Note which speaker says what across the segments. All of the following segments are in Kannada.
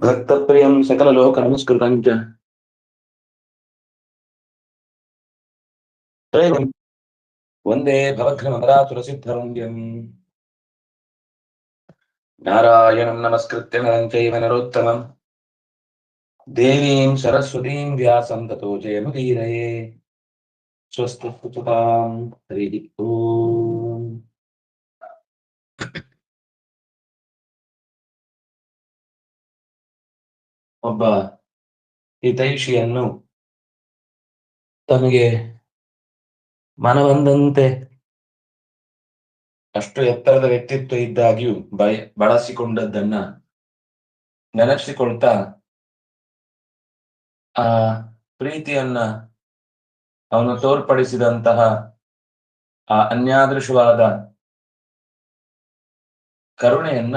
Speaker 1: भक्तप्रियं सकललोकनमस्कृतं च त्रैगुण्यं वन्दे भवघ्नमरातुरसिद्धवन्द्यम् नारायणं नमस्कृत्य नरं चैव नरोत्तमं देवीं सरस्वतीं व्यासं ततो जयमुदीरये स्वस्ति सुतां हरिः ओम् ಒಬ್ಬ ಹಿತೈಷಿಯನ್ನು ತನಗೆ ಮನಬಂದಂತೆ ಅಷ್ಟು ಎತ್ತರದ ವ್ಯಕ್ತಿತ್ವ ಇದ್ದಾಗ್ಯೂ ಬಳಸಿಕೊಂಡದ್ದನ್ನ ನೆನಪಿಸಿಕೊಳ್ತಾ ಆ ಪ್ರೀತಿಯನ್ನ ಅವನು ತೋರ್ಪಡಿಸಿದಂತಹ ಆ ಅನ್ಯಾದೃಶವಾದ ಕರುಣೆಯನ್ನ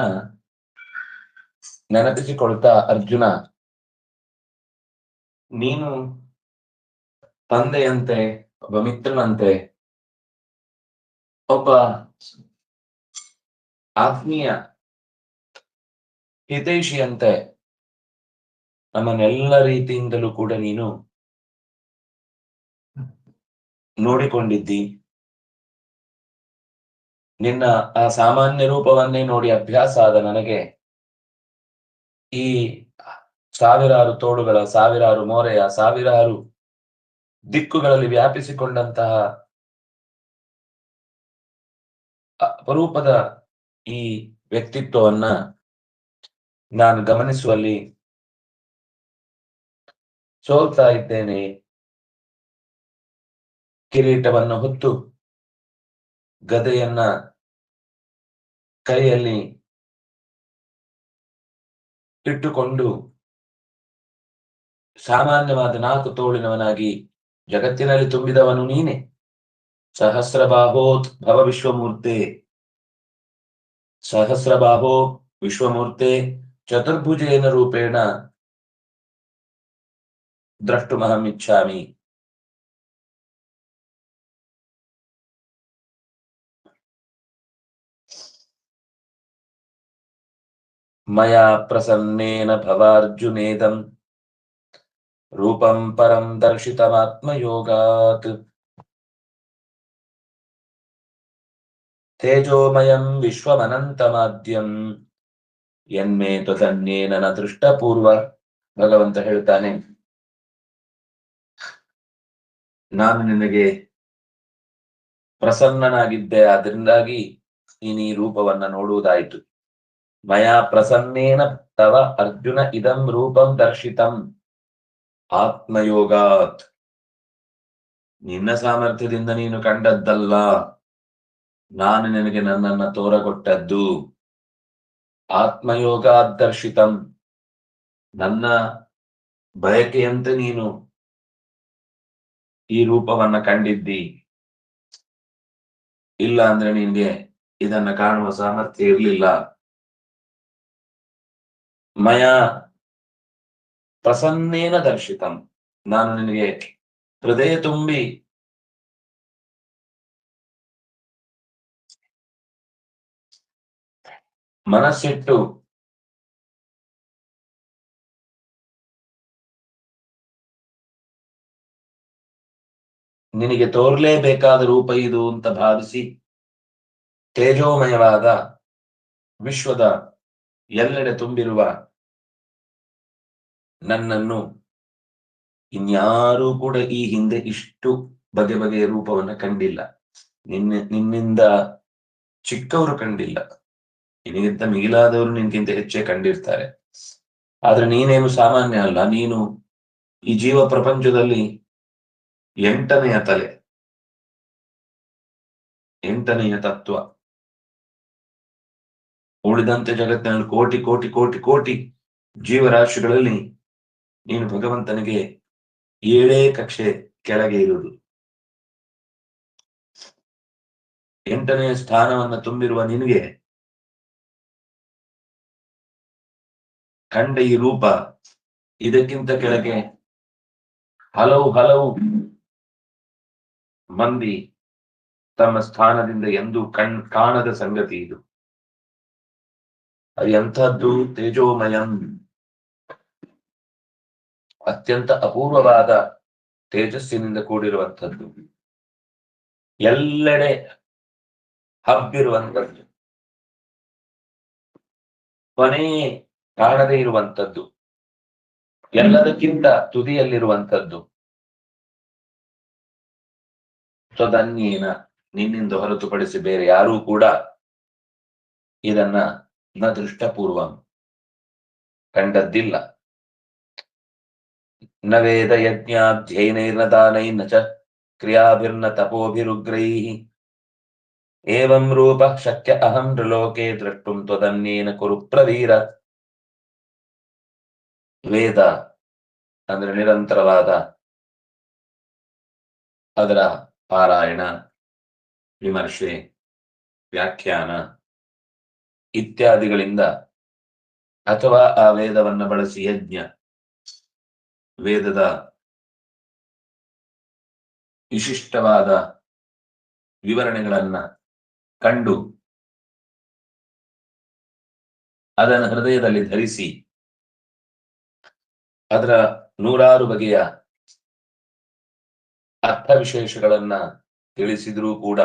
Speaker 1: ನೆನಪಿಸಿಕೊಳ್ತಾ ಅರ್ಜುನ, ನೀನು ತಂದೆಯಂತೆ, ಒಬ್ಬ ಮಿತ್ರನಂತೆ, ಒಬ್ಬ ಆತ್ಮೀಯ ಹಿತೈಷಿಯಂತೆ ನಮ್ಮನ್ನೆಲ್ಲ ರೀತಿಯಿಂದಲೂ ಕೂಡ ನೀನು ನೋಡಿಕೊಂಡಿದ್ದಿ. ನಿನ್ನ ಆ ಸಾಮಾನ್ಯ ರೂಪವನ್ನೇ ನೋಡಿ ಅಭ್ಯಾಸ ಆದ ನನಗೆ ಈ ಸಾವಿರಾರು ತೋಳುಗಳ, ಸಾವಿರಾರು ಮೋರೆಯ, ಸಾವಿರಾರು ದಿಕ್ಕುಗಳಲ್ಲಿ ವ್ಯಾಪಿಸಿಕೊಂಡಂತಹ ಅಪರೂಪದ ಈ ವ್ಯಕ್ತಿತ್ವವನ್ನ ನಾನು ಗಮನಿಸುವಲ್ಲಿ ಸೋಲ್ತಾ ಇದ್ದೇನೆ. ಕಿರೀಟವನ್ನು ಹೊತ್ತು ಗದೆಯನ್ನ ಕೈಯಲ್ಲಿ ಇಟ್ಟುಕೊಂಡು ಸಾಮಾನ್ಯವಾದ 4 ತೋಳಿನವನಾಗಿ ಜಗತ್ತಿನಲ್ಲಿ ತುಂಬಿದವನು ನೀನೆ. ಸಹಸ್ರಬಾಹೋತ್ ಭವ ವಿಶ್ವಮೂರ್ತೆ, ಸಹಸ್ರಬಾಹೋ ವಿಶ್ವಮೂರ್ತೆ ಚತುರ್ಭುಜೇನ ರೂಪೇಣ ದ್ರಷ್ಟುಮಹಮಿಚ್ಛಾಮಿ. ಮಯಾ ಪ್ರಸನ್ನೇನ ಭವಾರ್ಜುನೇದಂ ರೂಪಂ ಪರಂ ದರ್ಶಿತಮಾತ್ಮಯೋಗಾತ್ ತೇಜೋಮಯಂ ವಿಶ್ವಮನಂತಮಾದ್ಯಂ ಯನ್ಮೇ ತ್ವದನ್ಯೇನ ನ ದೃಷ್ಟಪೂರ್ವ. ಭಗವಂತ ಹೇಳ್ತಾನೆ, ನಾನು ನಿನಗೆ ಪ್ರಸನ್ನನಾಗಿದ್ದೆ, ಅದರಿಂದಾಗಿ ನೀನು ಈ ರೂಪವನ್ನ ನೋಡುವುದಾಯಿತು. ಮಯಾ ಪ್ರಸನ್ನೇನ ತವ ಅರ್ಜುನ ಇದಂ ರೂಪಂ ದರ್ಶಿತಂ ಆತ್ಮಯೋಗಾತ್. ನಿನ್ನ ಸಾಮರ್ಥ್ಯದಿಂದ ನೀನು ಕಂಡದ್ದಲ್ಲ, ನಾನು ನಿನಗೆ ನನ್ನನ್ನ ತೋರಗೊಟ್ಟದ್ದು. ಆತ್ಮಯೋಗಾತ್ ದರ್ಶಿತಂ, ನನ್ನ ಬಯಕೆಯಂತೆ ನೀನು ಈ ರೂಪವನ್ನ ಕಂಡಿದ್ದಿ. ಇಲ್ಲ ಅಂದ್ರೆ ನಿನ್ಗೆ ಇದನ್ನ ಕಾಣುವ ಸಾಮರ್ಥ್ಯ ಇರಲಿಲ್ಲ. ಮಯ ಪ್ರಸನ್ನೇನ ದರ್ಶಿತಂ, ನಾನು ನಿನಗೆ ಹೃದಯ ತುಂಬಿ ಮನಸ್ಸಿಟ್ಟು ನಿನಗೆ ತೋರ್ಲೇಬೇಕಾದ ರೂಪ ಇದು ಅಂತ ಭಾವಿಸಿ ತೇಜೋಮಯವಾದ ವಿಶ್ವದ ಎಲ್ಲೆಡೆ ತುಂಬಿರುವ ನನ್ನನ್ನು ಇನ್ಯಾರೂ ಕೂಡ ಈ ಹಿಂದೆ ಇಷ್ಟು ಬಗೆ ಬಗೆಯ ರೂಪವನ್ನ ಕಂಡಿಲ್ಲ. ನಿನ್ನಿಂದ ಚಿಕ್ಕವರು ಕಂಡಿಲ್ಲ, ನಿನಗಿಂತ ಮಿಗಿಲಾದವರು ನಿನ್ಗಿಂತ ಹೆಚ್ಚೇ ಕಂಡಿರ್ತಾರೆ. ಆದ್ರೆ ನೀನೇನು ಸಾಮಾನ್ಯ ಅಲ್ಲ. ನೀನು ಈ ಜೀವ ಪ್ರಪಂಚದಲ್ಲಿ 8ನೆಯ ತಲೆ, 8ನೆಯ ತತ್ವ. ಉಳಿದಂತೆ ಜಗತ್ತಿನಲ್ಲಿ ಕೋಟಿ ಕೋಟಿ ಕೋಟಿ ಕೋಟಿ ಜೀವರಾಶಿಗಳಲ್ಲಿ ನೀನು ಭಗವಂತನಿಗೆ 7 ಕಕ್ಷೆ ಕೆಳಗೆ ಇರುವುದು. 8ನೆಯ ಸ್ಥಾನವನ್ನ ತುಂಬಿರುವ ನಿನಗೆ ಕಂಡ ಈ ರೂಪ, ಇದಕ್ಕಿಂತ ಕೆಳಗೆ ಹಲವು ಮಂದಿ ತಮ್ಮ ಸ್ಥಾನದಿಂದ ಎಂದೂ ಕಾಣದ ಸಂಗತಿ ಇದು. ಅದು ಎಂಥದ್ದು? ತೇಜೋಮಯಂ. ಅತ್ಯಂತ ಅಪೂರ್ವವಾದ ತೇಜಸ್ಸಿನಿಂದ ಕೂಡಿರುವಂಥದ್ದು, ಎಲ್ಲೆಡೆ ಹಬ್ಬಿರುವಂಥದ್ದು, ಕೊನೆ ಕಾಣದೇ ಇರುವಂಥದ್ದು, ಎಲ್ಲದಕ್ಕಿಂತ ತುದಿಯಲ್ಲಿರುವಂಥದ್ದು. ತ್ವದನ್ಯೇನ, ನಿನ್ನಿಂದ ಹೊರತುಪಡಿಸಿ ಬೇರೆ ಯಾರೂ ಕೂಡ ಇದನ್ನ ನ ದೃಷ್ಟಪೂರ್ವಂ, ಕಂಡದ್ದಿಲ್ಲ. ನ ವೇದ ಯಜ್ಞಾಧ್ಯಯನೈರ್ನ ದಾನೈರ್ನ ಚ ಕ್ರಿಯಾಭಿರ್ನ ತಪೋಭಿರುಗ್ರೈಃ ಏವಂ ರೂಪ ಶಕ್ಯ ಅಹಂ ನೃಲೋಕೆ ದ್ರಷ್ಟುಂ ತ್ವದನ್ಯೇನ ಕುರು ಪ್ರವೀರ. ವೇದ ಅಂದ್ರೆ ನಿರಂತರವಾದ ಅದರ ಪಾರಾಯಣ, ವಿಮರ್ಶೆ, ವ್ಯಾಖ್ಯಾನ ಇತ್ಯಾದಿಗಳಿಂದ, ಅಥವಾ ಆ ವೇದವನ್ನು ಬಳಸಿ ಯಜ್ಞ, ವೇದದ ವಿಶಿಷ್ಟವಾದ ವಿವರಣೆಗಳನ್ನ ಕಂಡು ಅದನ್ನು ಹೃದಯದಲ್ಲಿ ಧರಿಸಿ ಅದರ ನೂರಾರು ಬಗೆಯ ಅರ್ಥ ವಿಶೇಷಗಳನ್ನ ತಿಳಿಸಿದ್ರೂ ಕೂಡ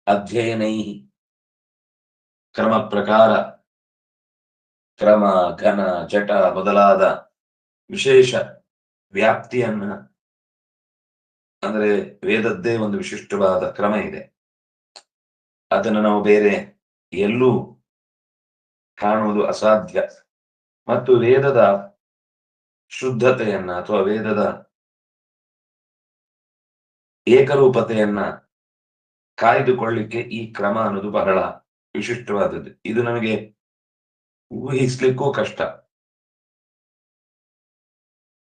Speaker 1: ಅಧ್ಯಯನೈ, ಕ್ರಮ ಪ್ರಕಾರ, ಕ್ರಮ, ಘನ, ಜಟ ಮೊದಲಾದ ವಿಶೇಷ ವ್ಯಾಪ್ತಿಯನ್ನ, ಅಂದ್ರೆ ವೇದದ್ದೇ ಒಂದು ವಿಶಿಷ್ಟವಾದ ಕ್ರಮ ಇದೆ, ಅದನ್ನು ನಾವು ಬೇರೆ ಎಲ್ಲೂ ಕಾಣುವುದು ಅಸಾಧ್ಯ. ಮತ್ತು ವೇದದ ಶುದ್ಧತೆಯನ್ನ ಅಥವಾ ವೇದದ ಏಕರೂಪತೆಯನ್ನ ಕಾಯ್ದುಕೊಳ್ಳಿಕ್ಕೆ ಈ ಕ್ರಮ ಅನ್ನೋದು ಬಹಳ ವಿಶಿಷ್ಟವಾದದ್ದು. ಇದು ನಮಗೆ ಊಹಿಸ್ಲಿಕ್ಕೂ ಕಷ್ಟ.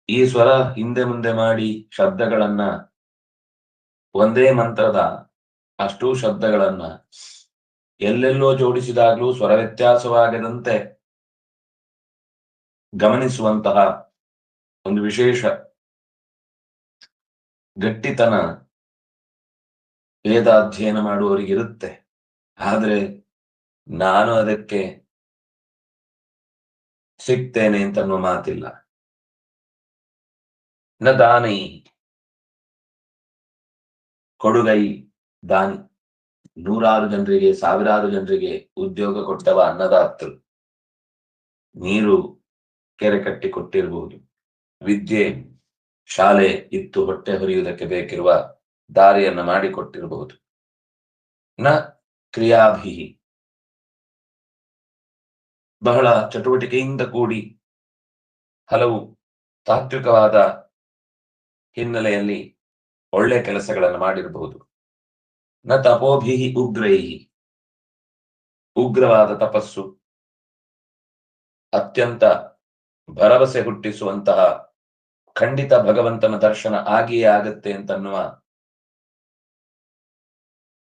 Speaker 1: ಈ ಸ್ವರ ಹಿಂದೆ ಮುಂದೆ ಮಾಡಿ ಶಬ್ದಗಳನ್ನ, ಒಂದೇ ಮಂತ್ರದ ಅಷ್ಟೂ ಶಬ್ದಗಳನ್ನ ಎಲ್ಲೆಲ್ಲೋ ಜೋಡಿಸಿದಾಗ್ಲೂ ಸ್ವರ ವ್ಯತ್ಯಾಸವಾಗದಂತೆ ಗಮನಿಸುವಂತಹ ಒಂದು ವಿಶೇಷ ಗಟ್ಟಿತನ ವೇದಾಧ್ಯಯನ ಮಾಡುವವರಿಗಿರುತ್ತೆ. ಆದ್ರೆ ನಾನು ಅದಕ್ಕೆ ಸಿಗ್ತೇನೆ ಅಂತ ಅನ್ನೋ ಮಾತಿಲ್ಲ. ನ ದಾನಿ, ಕೊಡುಗೈ ದಾನಿ, ನೂರಾರು ಜನರಿಗೆ, ಸಾವಿರಾರು ಜನರಿಗೆ ಉದ್ಯೋಗ ಕೊಟ್ಟವ ಅನ್ನದಾತರು. ನೀರು ಕೆರೆ ಕಟ್ಟಿ ಕೊಟ್ಟಿರಬಹುದು, ವಿದ್ಯೆ ಶಾಲೆ ಇತ್ತು ಹೊಟ್ಟೆ ಹೊರೆಯುವುದಕ್ಕೆ ಬೇಕಿರುವ ದಾರಿಯನ್ನ ಮಾಡಿಕೊಟ್ಟಿರಬಹುದು. ನ ಕ್ರಿಯಾಭಿ, ಬಹಳ ಚಟುವಟಿಕೆಯಿಂದ ಕೂಡಿ ಹಲವು ತಾತ್ವಿಕವಾದ ಹಿನ್ನೆಲೆಯಲ್ಲಿ ಒಳ್ಳೆ ಕೆಲಸಗಳನ್ನು ಮಾಡಿರಬಹುದು. ನ ತಪೋಭಿ ಉಗ್ರೈಹಿ, ಉಗ್ರವಾದ ತಪಸ್ಸು, ಅತ್ಯಂತ ಭರವಸೆ ಹುಟ್ಟಿಸುವಂತಹ, ಖಂಡಿತ ಭಗವಂತನ ದರ್ಶನ ಆಗಿಯೇ ಆಗತ್ತೆ ಅಂತನ್ನುವ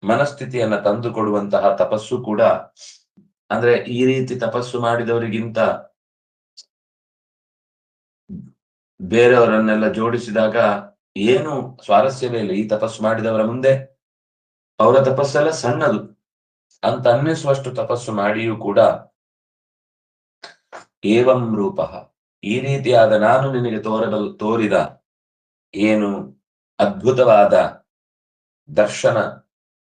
Speaker 1: ಮನಸ್ಥಿತಿಯನ್ನ ತಂದುಕೊಡುವಂತಹ ತಪಸ್ಸು ಕೂಡ. ಅಂದ್ರೆ ಈ ರೀತಿ ತಪಸ್ಸು ಮಾಡಿದವರಿಗಿಂತ ಬೇರೆಯವರನ್ನೆಲ್ಲ ಜೋಡಿಸಿದಾಗ ಏನು ಸ್ವಾರಸ್ಯವೇ ಇಲ್ಲ. ಈ ತಪಸ್ಸು ಮಾಡಿದವರ ಮುಂದೆ ಅವರ ತಪಸ್ಸೆಲ್ಲ ಸಣ್ಣದು ಅಂತ ಅನ್ನಿಸುವಷ್ಟು ತಪಸ್ಸು ಮಾಡಿಯೂ ಕೂಡ ಏವಂ ರೂಪ, ಈ ರೀತಿಯಾದ ನಾನು ನಿನಗೆ ತೋರಿದ ಏನು ಅದ್ಭುತವಾದ ದರ್ಶನ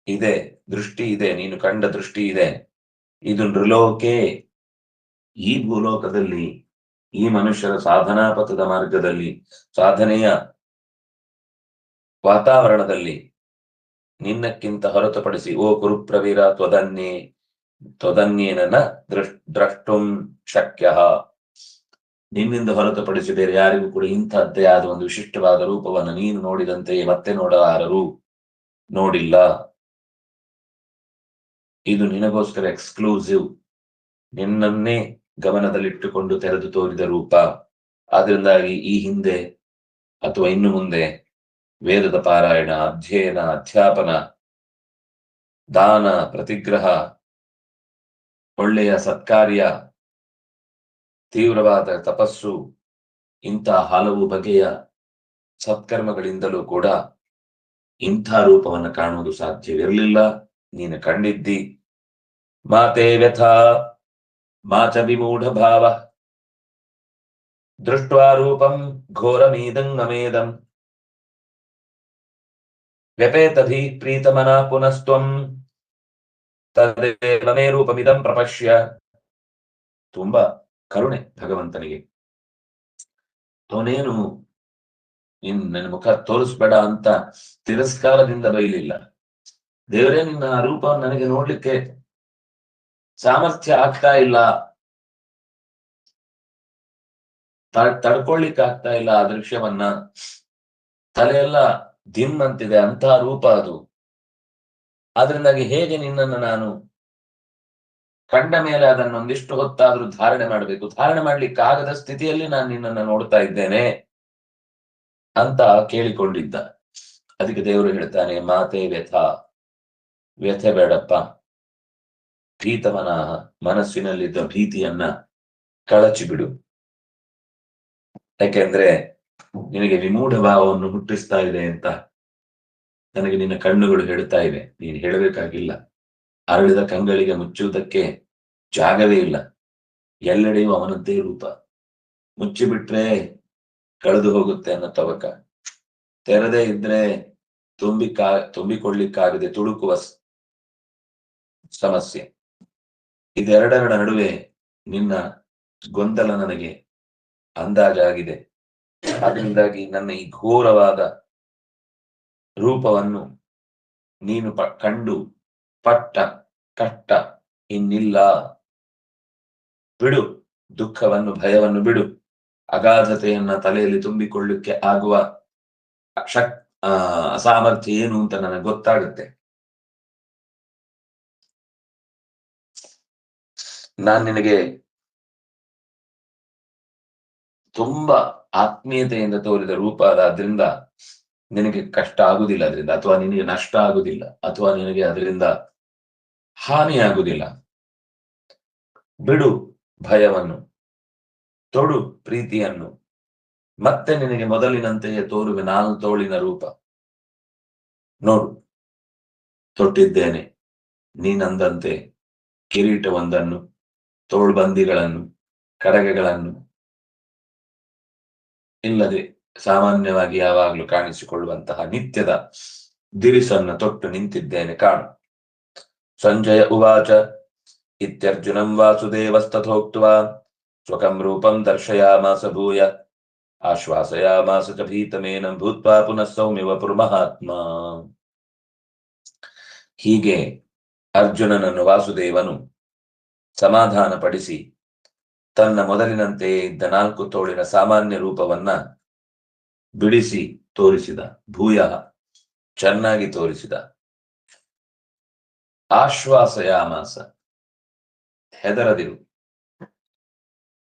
Speaker 1: ಇದೆ, ದೃಷ್ಟಿ ಇದೆ, ನೀನು ಕಂಡ ದೃಷ್ಟಿ ಇದೆ, ಇದು ನೃಲೋಕೆ, ಈ ಭೂಲೋಕದಲ್ಲಿ, ಈ ಮನುಷ್ಯರ ಸಾಧನಾ ಪಥದ ಮಾರ್ಗದಲ್ಲಿ, ಸಾಧನೆಯ ವಾತಾವರಣದಲ್ಲಿ ನಿನ್ನಕ್ಕಿಂತ ಹೊರತುಪಡಿಸಿ ಓ ಕುರುಪ್ರವೀರ ತ್ವದನ್ಯೇನ ದ್ರಷ್ಟುಂ ಶಕ್ಯ, ನಿನ್ನಿಂದ ಹೊರತುಪಡಿಸಿ ಬೇರೆ ಯಾರಿಗೂ ಕೂಡ ಇಂಥದ್ದೇ ಆದ ಒಂದು ವಿಶಿಷ್ಟವಾದ ರೂಪವನ್ನು ನೀನು ನೋಡಿದಂತೆಯೇ ಮತ್ತೆ ನೋಡಲಾರರು, ನೋಡಿಲ್ಲ. ಇದು ನಿನಗೋಸ್ಕರ ಎಕ್ಸ್ಕ್ಲೂಸಿವ್, ನಿನ್ನನ್ನೇ ಗಮನದಲ್ಲಿಟ್ಟುಕೊಂಡು ತೆರೆದು ತೋರಿದ ರೂಪ. ಆದ್ರಿಂದಾಗಿ ಈ ಹಿಂದೆ ಅಥವಾ ಇನ್ನು ಮುಂದೆ ವೇದದ ಪಾರಾಯಣ, ಅಧ್ಯಯನ, ಅಧ್ಯಾಪನ, ದಾನ, ಪ್ರತಿಗ್ರಹ, ಒಳ್ಳೆಯ ಸತ್ಕಾರ್ಯ, ತೀವ್ರವಾದ ತಪಸ್ಸು, ಇಂಥ ಹಲವು ಬಗೆಯ ಸತ್ಕರ್ಮಗಳಿಂದಲೂ ಕೂಡ ಇಂಥ ರೂಪವನ್ನು ಕಾಣುವುದು ಸಾಧ್ಯವಿರಲಿಲ್ಲ. ನೀನು ಕಂಡಿದ್ದಿ. ಮಾತೆ ವ್ಯಥಾ ಮಾಚ ವಿಮೂಢ ಭಾವ ದೃಷ್ಟ್ವಾ ರೂಪಂ ಘೋರಮೀದಂಗಮೇದಂ ವ್ಯಪೇತಧಿ ಪ್ರೀತಮನಾ ಪುನಸ್ತ್ವಂ ತದೇವ ಮೇ ರೂಪಮಿದಂ ಪ್ರಪಶ್ಯ. ತುಂಬಾ ಕರುಣೆ ಭಗವಂತನಿಗೆ. ಅವನೇನು ನನ್ನ ಮುಖ ತೋರಿಸ್ಬೇಡ ಅಂತ ತಿರಸ್ಕಾರದಿಂದ ಬೈಲಿಲ್ಲ. ದೇವರೇ, ನಿನ್ನ ಆ ರೂಪ ನನಗೆ ನೋಡ್ಲಿಕ್ಕೆ ಸಾಮರ್ಥ್ಯ ಆಗ್ತಾ ಇಲ್ಲ, ತಡ್ಕೊಳ್ಳಿಕ್ಕೆ ಆಗ್ತಾ ಇಲ್ಲ ಆ ದೃಶ್ಯವನ್ನ. ತಲೆಯೆಲ್ಲ ದಿಮ್ ಅಂತಿದೆ, ಅಂತಹ ರೂಪ ಅದು. ಆದ್ರಿಂದಾಗಿ ಹೇಗೆ ನಿನ್ನನ್ನು ನಾನು ಕಂಡ ಮೇಲೆ ಅದನ್ನು ಒಂದಿಷ್ಟು ಹೊತ್ತಾದ್ರೂ ಧಾರಣೆ ಮಾಡಬೇಕು, ಧಾರಣೆ ಮಾಡ್ಲಿಕ್ಕಾಗದ ಸ್ಥಿತಿಯಲ್ಲಿ ನಾನು ನಿನ್ನನ್ನು ನೋಡ್ತಾ ಇದ್ದೇನೆ ಅಂತ ಕೇಳಿಕೊಂಡಿದ್ದ. ಅದಕ್ಕೆ ದೇವರು ಹೇಳ್ತಾನೆ, ಮಾತೆ ವ್ಯಥೆ ಬೇಡಪ್ಪ, ಭೀತಮನಃ, ಮನಸ್ಸಿನಲ್ಲಿದ್ದ ಭೀತಿಯನ್ನ ಕಳಚಿ ಬಿಡು. ಯಾಕೆಂದ್ರೆ ನಿನಗೆ ವಿಮೂಢ ಭಾವವನ್ನು ಹುಟ್ಟಿಸ್ತಾ ಇದೆ ಅಂತ ನನಗೆ ನಿನ್ನ ಕಣ್ಣುಗಳು ಹೇಳ್ತಾ ಇವೆ. ನೀನು ಹೇಳಬೇಕಾಗಿಲ್ಲ. ಅರಳಿದ ಕಂಗಳಿಗೆ ಮುಚ್ಚುವುದಕ್ಕೆ ಜಾಗವೇ ಇಲ್ಲ. ಎಲ್ಲೆಡೆಯೂ ಅವನದ್ದೇ ರೂಪ. ಮುಚ್ಚಿಬಿಟ್ರೆ ಕಳೆದು ಹೋಗುತ್ತೆ ಅನ್ನೋ ತವಕ, ತೆರೆದೇ ಇದ್ರೆ ತುಂಬಿಕೊಳ್ಳಿಕ್ಕಾಗದೆ ತುಳುಕುವ ಸಮಸ್ಯೆ. ಇದೆರಡರ ನಡುವೆ ನಿನ್ನ ಗೊಂದಲ ನನಗೆ ಅಂದಾಜಾಗಿದೆ. ಅದರಿಂದಾಗಿ ನನ್ನ ಈ ಘೋರವಾದ ರೂಪವನ್ನು ನೀನು ಕಂಡು ಪಟ್ಟ ಕಷ್ಟ ಇನ್ನಿಲ್ಲ. ಬಿಡು ದುಃಖವನ್ನು, ಭಯವನ್ನು ಬಿಡು. ಅಗಾಧತೆಯನ್ನ ತಲೆಯಲ್ಲಿ ತುಂಬಿಕೊಳ್ಳಿಕ್ಕೆ ಆಗುವ ಅಸಾಮರ್ಥ್ಯ ಏನು ಅಂತ ನನಗೆ ಗೊತ್ತಾಗುತ್ತೆ. ನಾನ್ ನಿನಗೆ ತುಂಬಾ ಆತ್ಮೀಯತೆಯಿಂದ ತೋರಿದ ರೂಪ ಅದಾದ್ರಿಂದ ನಿನಗೆ ಕಷ್ಟ ಆಗುದಿಲ್ಲ ಅದರಿಂದ, ಅಥವಾ ನಿನಗೆ ನಷ್ಟ ಆಗುದಿಲ್ಲ, ಅಥವಾ ನಿನಗೆ ಅದರಿಂದ ಹಾನಿ ಆಗುದಿಲ್ಲ. ಬಿಡು ಭಯವನ್ನು, ತೊಡು ಪ್ರೀತಿಯನ್ನು. ಮತ್ತೆ ನಿನಗೆ ಮೊದಲಿನಂತೆಯೇ ತೋರುವೆ ನಾನು ತೋಳಿನ ರೂಪ. ನೋಡು, ತೊಟ್ಟಿದ್ದೇನೆ ನೀನಂದಂತೆ ಕಿರೀಟವೊಂದನ್ನು, ತೋಳ್ಬಂದಿಗಳನ್ನು, ಕಡಗಗಳನ್ನು ಇಲ್ಲದೆ ಸಾಮಾನ್ಯವಾಗಿ ಯಾವಾಗಲೂ ಕಾಣಿಸಿಕೊಳ್ಳುವಂತಹ ನಿತ್ಯದ ದಿರಿಸನ್ನು ತೊಟ್ಟು ನಿಂತಿದ್ದೇನೆ ಕಾಣು. ಸಂಜಯ ಉವಾಚ ಇತ್ಯರ್ಜುನಂ ವಾಸುದೇವಸ್ತಥೋಕ್ತ್ವಾ ಸ್ವಕಂ ರೂಪಂ ದರ್ಶಯಾಮಾಸ ಭೂಯ ಆಶ್ವಾಸಯಾಮಾಸ ಚ ಭೀತಮೇನಂ ಭೂತ್ವಾ ಪುನಃ ಸೌಮ್ಯ ವಪುರ್ಮಹಾತ್ಮ. ಹೀಗೆ ಅರ್ಜುನನನ್ನು ವಾಸುದೇವನು ಸಮಾಧಾನಪಡಿಸಿ ತನ್ನ ಮೊದಲಿನಂತೆಯೇ ಇದ್ದ 4 ತೋಳಿನ ಸಾಮಾನ್ಯ ರೂಪವನ್ನ ಬಿಡಿಸಿ ತೋರಿಸಿದ. ಭೂಯ, ಚೆನ್ನಾಗಿ ತೋರಿಸಿದ. ಆಶ್ವಾಸಯಾಮಾಸ, ಹೆದರದಿರು.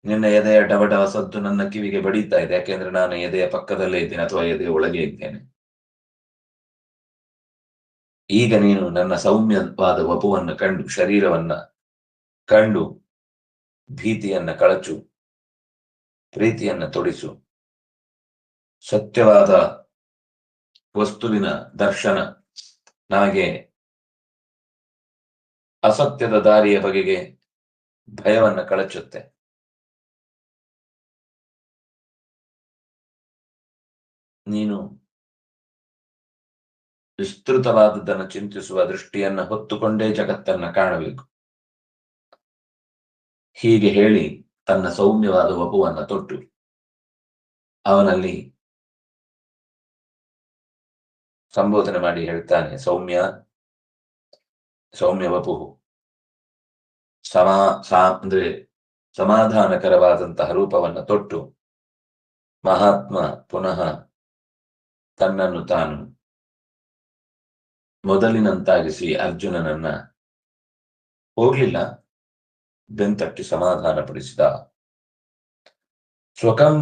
Speaker 1: ನಿನ್ನ ಎದೆಯ ಡಬಡವ ಸದ್ದು ನನ್ನ ಕಿವಿಗೆ ಬಡೀತಾ ಇದೆ, ಯಾಕೆಂದ್ರೆ ನಾನು ಎದೆಯ ಪಕ್ಕದಲ್ಲೇ ಇದ್ದೇನೆ ಅಥವಾ ಎದೆಯ ಒಳಗೆ ಇದ್ದೇನೆ. ಈಗ ನೀನು ನನ್ನ ಸೌಮ್ಯವಾದ ವಪುವನ್ನು ಕಂಡು, ಶರೀರವನ್ನ ಕಂಡು ಭೀತಿಯನ್ನ ಕಳಚು, ಪ್ರೀತಿಯನ್ನ ತೊಡಿಸು. ಸತ್ಯವಾದ ವಸ್ತುವಿನ ದರ್ಶನ ನಮಗೆ ಅಸತ್ಯದ ದಾರಿಯ ಬಗೆಗೆ ಭಯವನ್ನ ಕಳಚುತ್ತೆ. ನೀನು ವಿಸ್ತೃತವಾದದ್ದನ್ನು ಚಿಂತಿಸುವ ದೃಷ್ಟಿಯನ್ನ ಹೊತ್ತುಕೊಂಡೇ ಜಗತ್ತನ್ನ ಕಾಣಬೇಕು. ಹೀಗೆ ಹೇಳಿ ತನ್ನ ಸೌಮ್ಯವಾದ ವಪುವನ್ನ ತೊಟ್ಟು ಅವನಲ್ಲಿ ಸಂಬೋಧನೆ ಮಾಡಿ ಹೇಳ್ತಾನೆ, ಸೌಮ್ಯ ವಪು ಅಂದ್ರೆ ಸಮಾಧಾನಕರವಾದಂತಹ ರೂಪವನ್ನು ತೊಟ್ಟು ಮಹಾತ್ಮ ಪುನಃ ತನ್ನನ್ನು ತಾನು ಮೊದಲಿನಂತಾಗಿಸಿ ಅರ್ಜುನನನ್ನ ಹೋಗ್ಲಿಲ್ಲ, ಬೆಂತಟ್ಟಿ ಸಮಾಧಾನಪಡಿಸಿದ. ಸ್ವಕಂ,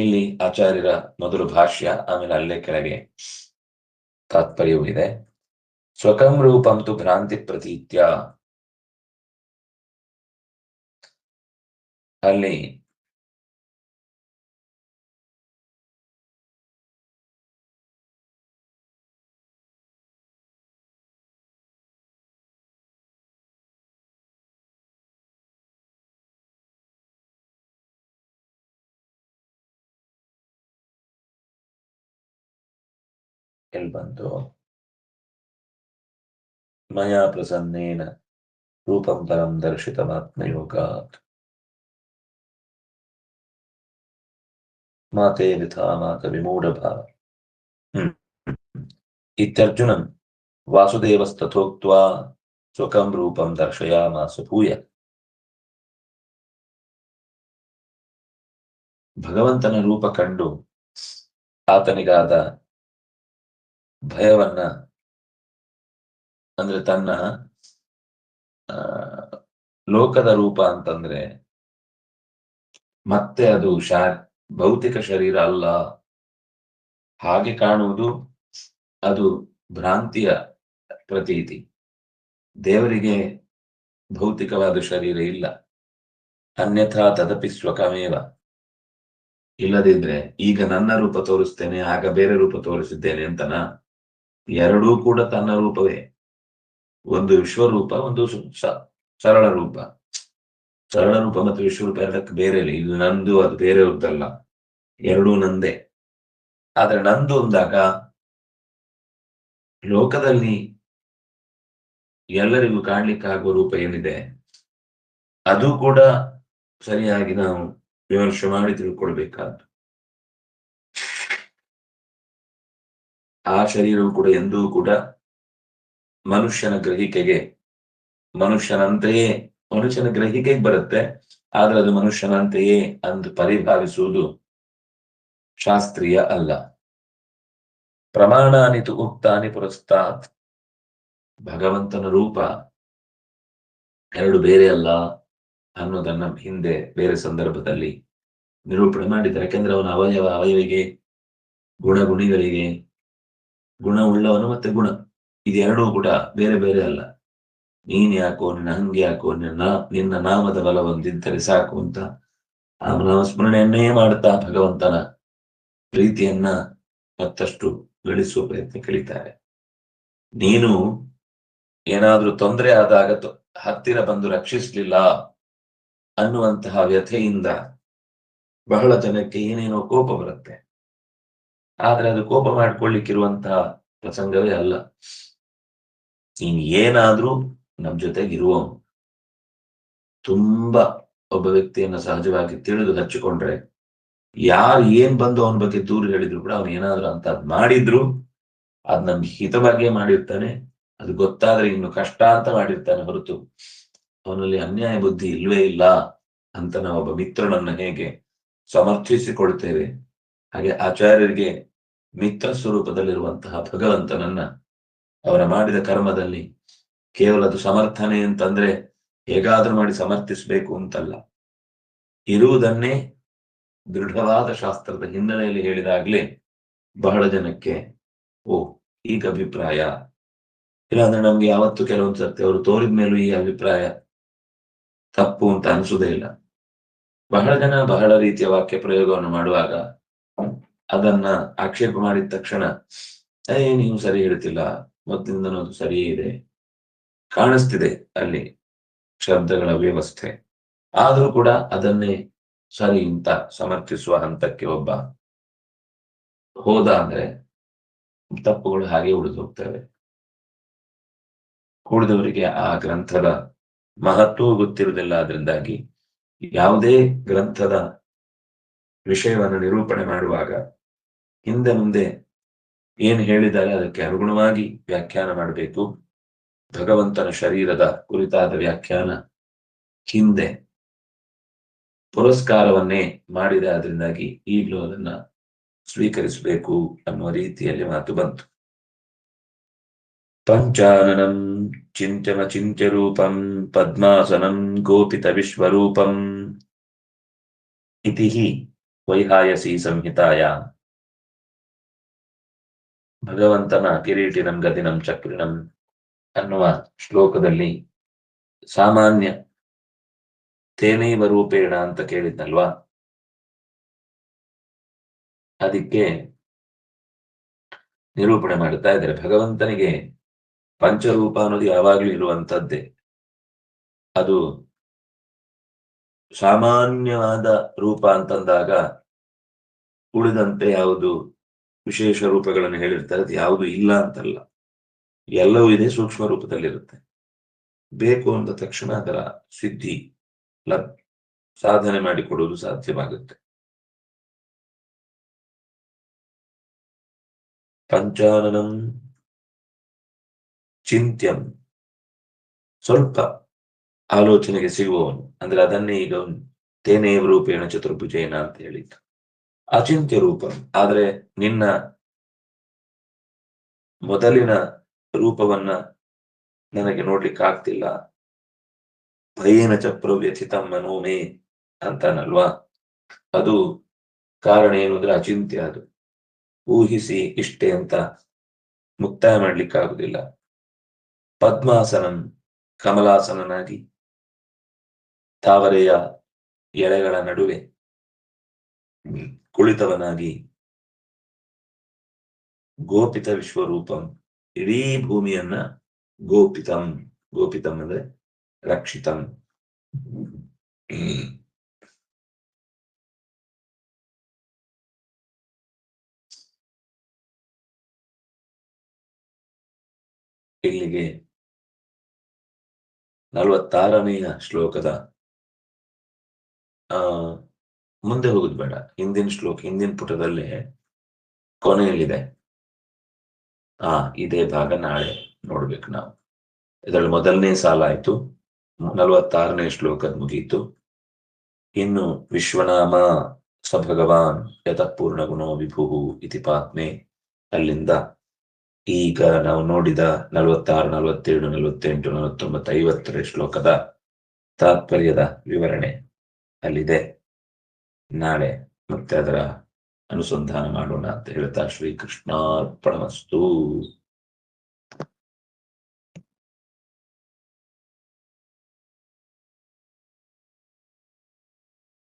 Speaker 1: ಇಲ್ಲಿ ಆಚಾರ್ಯರ ಮೊದಲು ಭಾಷ್ಯ, ಆಮೇಲೆ ಅಲ್ಲೇ ಕೆಳಗೆ ತಾತ್ಪರ್ಯವೂ ಇದೆ. ಸ್ವಕಂ ರೂಪಂತು ಭ್ರಾಂತಿ ಪ್ರತೀತ್ಯ, ಅಲ್ಲಿ ಎಲ್ಲಿ ಬಂತು? ಮಯಾ ಪ್ರಸನ್ನೇನ ರೂಪಂ ಪರಂ ದರ್ಶಿತಮಾತ್ಮಯೋಗಾತ್ ಮಾತೆ ವಿಥಾ ಮಾತ ವಿಮೂಢಭಾವ ಇತ್ಯರ್ಜುನಂ ವಾಸುದೇವಸ್ತಥೋಕ್ತ್ವಾ ಸ್ವಕಂ ರೂಪಂ ದರ್ಶಯಾಮಾಸ ಭೂಯ. ಭಗವಂತನ ರೂಪ ಕಂಡು ಆತನಿಗಾದ ಭಯವನ್ನ, ಅಂದ್ರೆ ತನ್ನ ಲೋಕದ ರೂಪ ಅಂತಂದ್ರೆ ಮತ್ತೆ ಅದು ಭೌತಿಕ ಶರೀರ ಅಲ್ಲ, ಹಾಗೆ ಕಾಣುವುದು ಅದು ಭ್ರಾಂತಿಯ ಪ್ರತೀತಿ. ದೇವರಿಗೆ ಭೌತಿಕವಾದ ಶರೀರ ಇಲ್ಲ. ಅನ್ಯಥಾ ತದಪಿ ಸ್ವಕಮೇವ. ಇಲ್ಲದಿದ್ರೆ ಈಗ ನನ್ನ ರೂಪ ತೋರಿಸ್ತೇನೆ, ಆಗ ಬೇರೆ ರೂಪ ತೋರಿಸಿದ್ದೇನೆ ಅಂತನಾ? ಎರಡೂ ಕೂಡ ತನ್ನ ರೂಪವೇ. ಒಂದು ವಿಶ್ವರೂಪ, ಒಂದು ಸರಳ ರೂಪ. ಸರಳ ರೂಪ ಮತ್ತು ವಿಶ್ವರೂಪ ಎರಡಕ್ಕೆ ಬೇರೆ ಇಲ್ಲ. ಇದು ನಂದು, ಅದು ಬೇರೆಯವ್ರದ್ದಲ್ಲ, ಎರಡೂ ನಂದೇ. ಆದ್ರೆ ನಂದು ಅಂದಾಗ ಲೋಕದಲ್ಲಿ ಎಲ್ಲರಿಗೂ ಕಾಣ್ಲಿಕ್ಕಾಗುವ ರೂಪ ಏನಿದೆ ಅದು ಕೂಡ ಸರಿಯಾಗಿ ನಾವು ವಿಮರ್ಶೆ ಮಾಡಿ ತಿಳ್ಕೊಳ್ಬೇಕಾದ್ದು. ಆ ಶರೀರವು ಕೂಡ ಎಂದೂ ಕೂಡ ಮನುಷ್ಯನ ಗ್ರಹಿಕೆಗೆ ಬರುತ್ತೆ. ಆದ್ರೆ ಅದು ಮನುಷ್ಯನಂತೆಯೇ ಅಂದು ಪರಿಭಾವಿಸುವುದು ಶಾಸ್ತ್ರೀಯ ಅಲ್ಲ. ಪ್ರಮಾಣಾನಿ ತು ಉಕ್ತಾನಿ ಪುರಸ್ತಾತ್. ಭಗವಂತನ ರೂಪ ಎರಡು ಬೇರೆ ಅಲ್ಲ ಅನ್ನೋದನ್ನ ಹಿಂದೆ ಬೇರೆ ಸಂದರ್ಭದಲ್ಲಿ ನಿರೂಪಣೆ ಮಾಡಿದ್ದಾರೆ. ಯಾಕೆಂದ್ರೆ ಅವನ ಅವಯವಿಗೆ, ಗುಣಗಳಿಗೆ, ಗುಣ ಉಳ್ಳವನು ಮತ್ತೆ ಗುಣ, ಇದೆರಡೂ ಕೂಡ ಬೇರೆ ಬೇರೆ ಅಲ್ಲ. ನೀನ್ ಯಾಕೋ, ನಿನ್ನ ಹಂಗೆ ಯಾಕೋ, ನಿನ್ನ ನಾಮದ ಬಲ ಹೊಂದಿದ್ದರೆ ಸಾಕು ಅಂತ ಅವನ ಸ್ಮರಣೆಯನ್ನೇ ಮಾಡ್ತಾ ಭಗವಂತನ ಪ್ರೀತಿಯನ್ನ ಮತ್ತಷ್ಟು ಗಳಿಸುವ ಪ್ರಯತ್ನ ಕಲಿತಾರೆ. ನೀನು ಏನಾದ್ರೂ ತೊಂದರೆ ಆದಾಗ ಹತ್ತಿರ ಬಂದು ರಕ್ಷಿಸ್ಲಿಲ್ಲ ಅನ್ನುವಂತಹ ವ್ಯಥೆಯಿಂದ ಬಹಳ ಜನಕ್ಕೆ ಏನೇನೋ ಕೋಪ ಬರುತ್ತೆ. ಆದ್ರೆ ಅದು ಕೋಪ ಮಾಡ್ಕೊಳ್ಳಿಕ್ಕಿರುವಂತಹ ಪ್ರಸಂಗವೇ ಅಲ್ಲ. ನೀನ್ ಏನಾದ್ರೂ ನಮ್ ಜೊತೆಗಿರುವವನು. ತುಂಬಾ ಒಬ್ಬ ವ್ಯಕ್ತಿಯನ್ನ ಸಹಜವಾಗಿ ತಿಳಿದು ಹಚ್ಚಿಕೊಂಡ್ರೆ ಯಾರು ಏನ್ ಬಂದು ಅವನ ಬಗ್ಗೆ ದೂರ ಹೇಳಿದ್ರು ಕೂಡ ಅವನು ಏನಾದ್ರು ಅಂತ ಮಾಡಿದ್ರು ಅದ್ ನಮ್ಗೆ ಹಿತವಾಗಿಯೇ ಮಾಡಿರ್ತಾನೆ. ಅದು ಗೊತ್ತಾದ್ರೆ ಇನ್ನು ಕಷ್ಟ ಅಂತ ಮಾಡಿರ್ತಾನೆ ಹೊರತು ಅವನಲ್ಲಿ ಅನ್ಯಾಯ ಬುದ್ಧಿ ಇಲ್ವೇ ಇಲ್ಲ ಅಂತ ನಾವು ಒಬ್ಬ ಮಿತ್ರನನ್ನ ಹೇಗೆ ಸಮರ್ಥಿಸಿಕೊಳ್ತೇವೆ, ಹಾಗೆ ಆಚಾರ್ಯರಿಗೆ ಮಿತ್ರ ಸ್ವರೂಪದಲ್ಲಿರುವಂತಹ ಭಗವಂತನನ್ನ ಅವರ ಮಾಡಿದ ಕರ್ಮದಲ್ಲಿ ಕೇವಲ ಅದು ಸಮರ್ಥನೆ ಅಂತಂದ್ರೆ ಹೇಗಾದ್ರೂ ಮಾಡಿ ಸಮರ್ಥಿಸ್ಬೇಕು ಅಂತಲ್ಲ. ಇರುವುದನ್ನೇ ದೃಢವಾದ ಶಾಸ್ತ್ರದ ಹಿನ್ನೆಲೆಯಲ್ಲಿ ಹೇಳಿದಾಗ್ಲೇ ಬಹಳ ಜನಕ್ಕೆ ಓ ಈಗ ಅಭಿಪ್ರಾಯ. ಇಲ್ಲಾಂದ್ರೆ ನಮ್ಗೆ ಯಾವತ್ತು ಕೆಲವೊಂದು ಸರ್ತಿ ಅವರು ತೋರಿದ ಮೇಲೂ ಈ ಅಭಿಪ್ರಾಯ ತಪ್ಪು ಅಂತ ಅನ್ಸುದೇ ಇಲ್ಲ. ಬಹಳ ಜನ ಬಹಳ ರೀತಿಯ ವಾಕ್ಯ ಪ್ರಯೋಗವನ್ನು ಮಾಡುವಾಗ ಅದನ್ನ ಆಕ್ಷೇಪ ಮಾಡಿದ ತಕ್ಷಣ ನೀವು ಸರಿ ಹೇಳ್ತಿಲ್ಲ, ಮೊದಲಿಂದನೂ ಅದು ಸರಿಯೇ ಇದೆ, ಕಾಣಿಸ್ತಿದೆ ಅಲ್ಲಿ ಶಬ್ದಗಳ ವ್ಯವಸ್ಥೆ, ಆದ್ರೂ ಕೂಡ ಅದನ್ನೇ ಸರಿ ಅಂತ ಸಮರ್ಥಿಸುವ ಹಂತಕ್ಕೆ ಒಬ್ಬ ಹೋದ ಅಂದ್ರೆ ತಪ್ಪುಗಳು ಹಾಗೆ ಉಳಿದು ಹೋಗ್ತವೆ. ಉಳಿದವರಿಗೆ ಆ ಗ್ರಂಥದ ಮಹತ್ವವೂ ಗೊತ್ತಿರುವುದಿಲ್ಲ. ಅದರಿಂದಾಗಿ ಯಾವುದೇ ಗ್ರಂಥದ ವಿಷಯವನ್ನು ನಿರೂಪಣೆ ಮಾಡುವಾಗ ಹಿಂದೆ ಮುಂದೆ ಏನು ಹೇಳಿದ್ದಾರೆ ಅದಕ್ಕೆ ಅನುಗುಣವಾಗಿ ವ್ಯಾಖ್ಯಾನ ಮಾಡಬೇಕು. ಭಗವಂತನ ಶರೀರದ ಕುರಿತಾದ ವ್ಯಾಖ್ಯಾನ ಹಿಂದೆ ಪುರಸ್ಕಾರವನ್ನೇ ಮಾಡಿದೆ. ಅದರಿಂದಾಗಿ ಈಗಲೂ ಅದನ್ನ ಸ್ವೀಕರಿಸಬೇಕು ಅನ್ನುವ ರೀತಿಯಲ್ಲಿ ಮಾತು ಬಂತು. ಪಂಚಾನನಂ ಚಿಂತ್ಯ ರೂಪಂ ಪದ್ಮಾಸನಂ ಗೋಪಿತ ವಿಶ್ವರೂಪಂ ಇತಿ ವೈಹಾಯಸಿ ಸಂಹಿತಾಯ. ಭಗವಂತನ ಕಿರೀಟಿನಂ ಗದಿನಂ ಚಕ್ರಿಣಂ ಅನ್ನುವ ಶ್ಲೋಕದಲ್ಲಿ ಸಾಮಾನ್ಯ ತೇನೈವ ರೂಪೇಣ ಅಂತ ಕೇಳಿದ್ನಲ್ವಾ, ಅದಕ್ಕೆ ನಿರೂಪಣೆ ಮಾಡ್ತಾ ಇದ್ದಾರೆ. ಭಗವಂತನಿಗೆ ಪಂಚರೂಪ ಅನ್ನೋದು ಯಾವಾಗ್ಲೂ ಇರುವಂತದ್ದೇ. ಅದು ಸಾಮಾನ್ಯವಾದ ರೂಪ ಅಂತಂದಾಗ ಉಳಿದಂತೆ ಯಾವುದು ವಿಶೇಷ ರೂಪಗಳನ್ನು ಹೇಳಿರ್ತಾರೆ. ಅದು ಯಾವುದು ಇಲ್ಲ ಅಂತಲ್ಲ, ಎಲ್ಲವೂ ಇದೆ, ಸೂಕ್ಷ್ಮ ರೂಪದಲ್ಲಿರುತ್ತೆ. ಬೇಕು ಅಂದ ತಕ್ಷಣ ಅದರ ಸಿದ್ಧಿ ಸಾಧನೆ ಮಾಡಿಕೊಡುವುದು ಸಾಧ್ಯವಾಗುತ್ತೆ. ಪಂಚಾನನಂ ಚಿಂತ್ಯಂ, ಸ್ವಲ್ಪ ಆಲೋಚನೆಗೆ ಸಿಗುವವನು, ಅಂದ್ರೆ ಅದನ್ನೇ ಈಗ ತೇನೇವ ರೂಪೇಣ ಚತುರ್ಭುಜೇನ ಅಂತ ಹೇಳಿದ್ದು, ಅಚಿಂತ್ಯ ರೂಪ. ಆದ್ರೆ ನಿನ್ನ ಮೊದಲಿನ ರೂಪವನ್ನ ನನಗೆ ನೋಡ್ಲಿಕ್ಕೆ ಆಗ್ತಿಲ್ಲ, ಭಯೇನ ಚ ಪ್ರವ್ಯಥಿತಂ ಮನೋಮೇ ಅಂತಾನಲ್ವಾ. ಅದು ಕಾರಣ ಏನು ಅಂದ್ರೆ ಅಚಿಂತ್ಯ. ಅದು ಊಹಿಸಿ ಇಷ್ಟೇ ಅಂತ ಮುಕ್ತಾಯ ಮಾಡ್ಲಿಕ್ಕಾಗುದಿಲ್ಲ. ಪದ್ಮಾಸನಂ, ಕಮಲಾಸನನಾಗಿ ತಾವರೆಯ ಎಳೆಗಳ ನಡುವೆ ಕುಳಿತವನಾಗಿ, ಗೋಪಿತ ವಿಶ್ವರೂಪಂ, ಇಡೀ ಭೂಮಿಯನ್ನ ಗೋಪಿತಂ, ಗೋಪಿತಂ ಅಂದ್ರೆ ರಕ್ಷಿತಂ. ಇಲ್ಲಿಗೆ 46ನೆಯ ಶ್ಲೋಕದ ಮುಂದೆ ಹೋಗುದು ಬೇಡ, ಹಿಂದಿನ ಶ್ಲೋಕ ಹಿಂದಿನ ಪುಟದಲ್ಲೇ ಕೊನೆಯಲ್ಲಿದೆ. ಇದೇ ಭಾಗ ನಾಳೆ ನೋಡ್ಬೇಕು ನಾವು. ಇದರಲ್ಲಿ ಮೊದಲನೇ ಸಾಲ ಆಯ್ತು, 46ನೇ ಶ್ಲೋಕದ ಮುಗೀತು. ಇನ್ನು ವಿಶ್ವನಾಮ ಸ ಭಗವಾನ್ ಯತಃ ಪೂರ್ಣ ಗುಣೋ ವಿಭು ಇತಿ ಪಾತ್ಮೆ, ಅಲ್ಲಿಂದ ಈಗ ನಾವು ನೋಡಿದ 46, 47, 48, 49, 50ರ ಶ್ಲೋಕದ ತಾತ್ಪರ್ಯದ ವಿವರಣೆ ಅಲ್ಲಿದೆ. ನಾಳೆ ಮತ್ತೆ ಅದರ ಅನುಸಂಧಾನ ಮಾಡೋಣ ಅಂತ ಹೇಳ್ತಾ ಶ್ರೀಕೃಷ್ಣಾರ್ಪಣಮಸ್ತು.